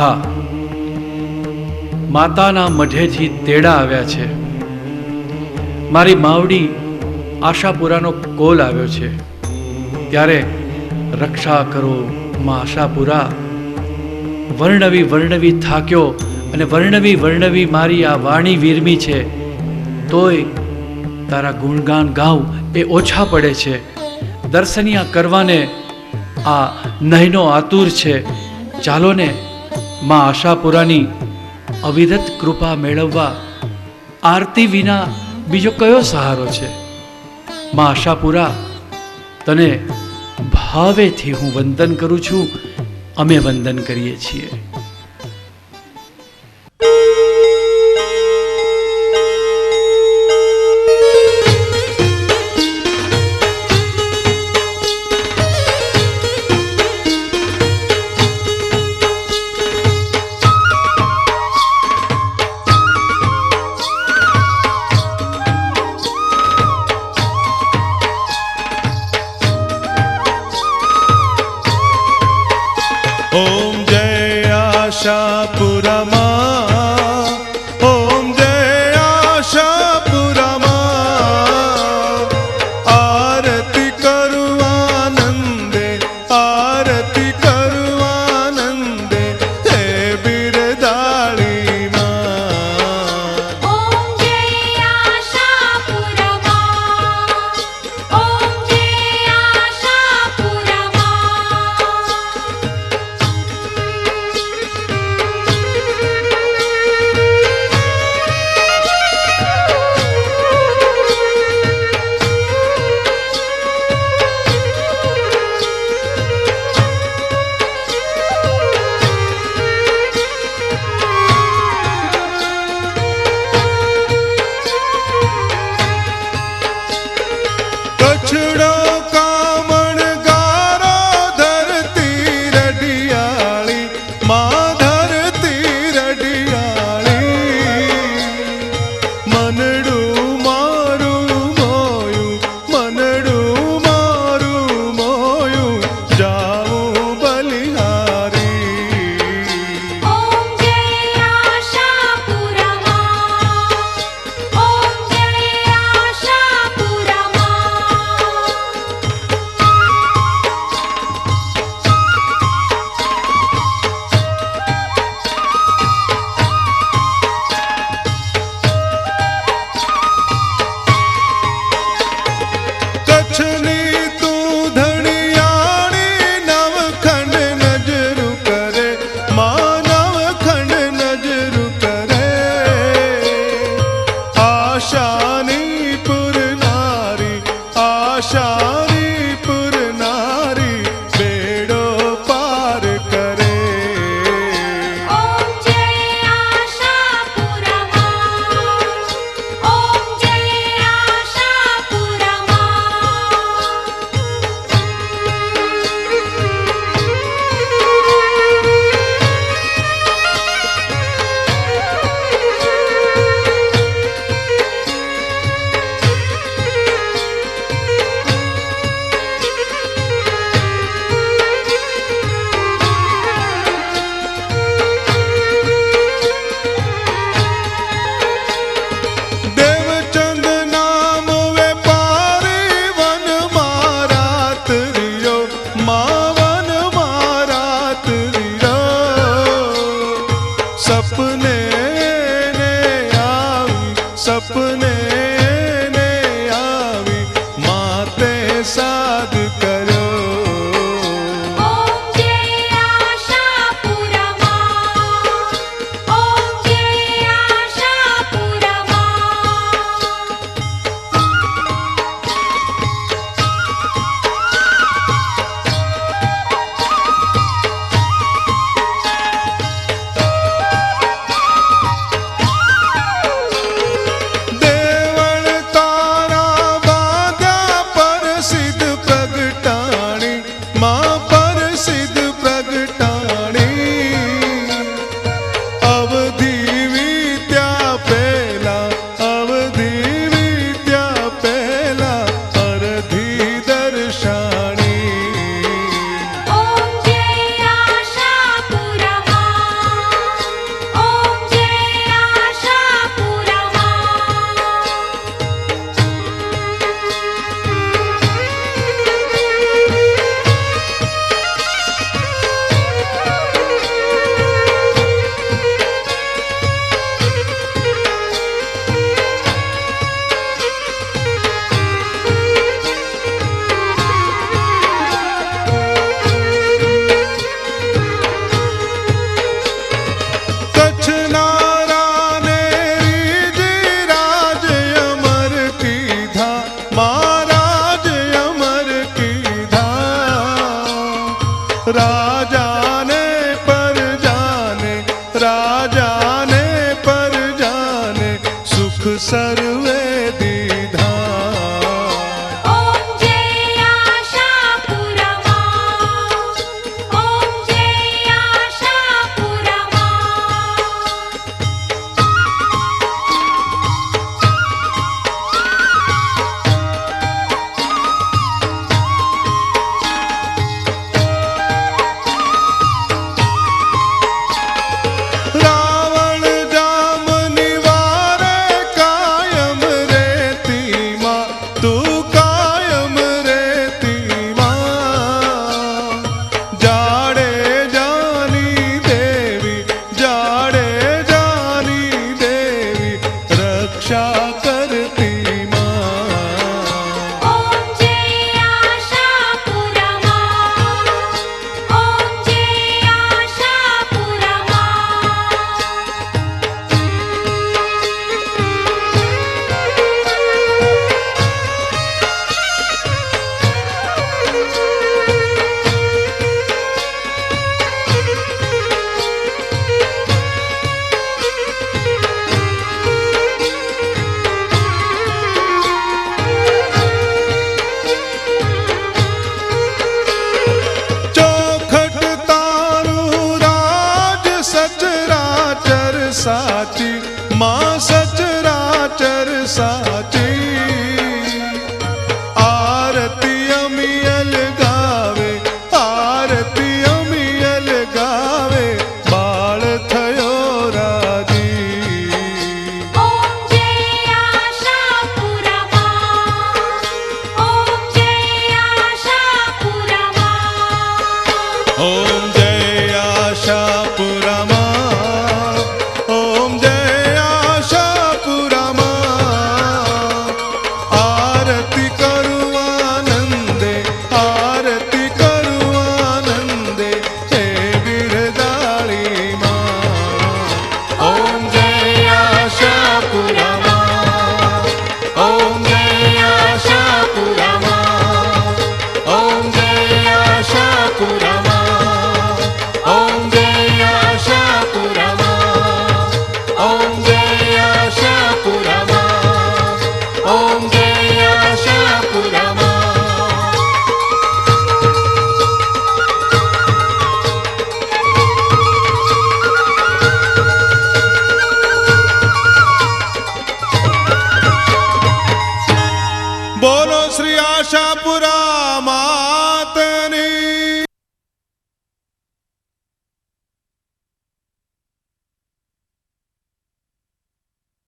સખા, માતાના મઢેથી તેડા આવ્યા છે. મારી માવડી આશાપુરાનો કોલ આવ્યો છે. ત્યારે રક્ષા કરો માં આશાપુરા. વર્ણવી વર્ણવી થાક્યો અને વર્ણવી વર્ણવી મારી આ વાણી વીરમી છે, તોય તારા ગુણગાન ગાઉં એ ઓછા પડે છે. દર્શનિયા કરવાને આ નયનો આતુર છે. ચાલો ને માં આશાપુરાની અવિરત કૃપા મેળવવા. આરતી વિના બીજો કયો સહારો છે? માં આશાપુરા, તને ભાવેથી હું વંદન કરું છું. અમે વંદન કરીએ છીએ. ओम जय आशापुरा मां, ओम जय आशापुरा मां. आरती करू आनंदे, आरती करू आनंदे, हे बिरदाळी मां. ओम जय आशापुरा मां, ओम जय आशापुरा मां. कछड़ो कामण गारो धरती रडियाली मां, धरती रडियाली. मनडू मारू मोयू, मनडू मारू मोयू, जाऊं बलिहारी. ओम जय आशापुरा मां, ओम जय आशापुरा मां. कच्छनी तू धनियाणी नवखंड नजरू करे मां, नवखंड नजरू करे. आशानी पुरनारी, आशानी पुरनारी, बेड़ो पार करे. ओम जय आशापुरा मां, ओम जय आशापुरा मां. देवचंद नाम वेपारी वन मारात रियो मां, वन मारात रियो. सपने ने आवी, सपने ने आवी, माते साध करो. ओम जय आशापुरा मां, ओम जय आशापुरा मां. देवळ तारा बांध्या पर सिद्ध प्रगट राजाने पर जाने, राजाने पर जाने, सुख सर्वे दीधा। ॐ जय आशापुरमा, ॐ जय आशापुरमा। रावण जाम निवारे कायम रहती माँ, तू कायम रहती माँ। जाड़े जानी देवी, जाड़े जानी देवी, रक्षा करती माँ। ॐ जय आशापुरमा, ॐ जय आशापुरमा। चौखट तारू राज सचराचर साची, माँ सचराचर साची। आरती अमियल गावे, आरती अमियल गावे, बाळ थयो राजी। ॐ जय आशापुरमा, ॐ जय आशापुरमा। ॐ जय आशापुरमा, ॐ जय आशापुरमा। आरती करू आनंदे, आरती करू आनंदे, हे बिरदाळी माँ। ॐ जय आशापुरमा, ॐ जय आशापुरमा, ॐ जय आशापुरमा, ॐ जय आशापुरमा, ॐ जय आशापुरमा, ॐ जय आशापुरमा। बोलो श्री आशापुरा माँ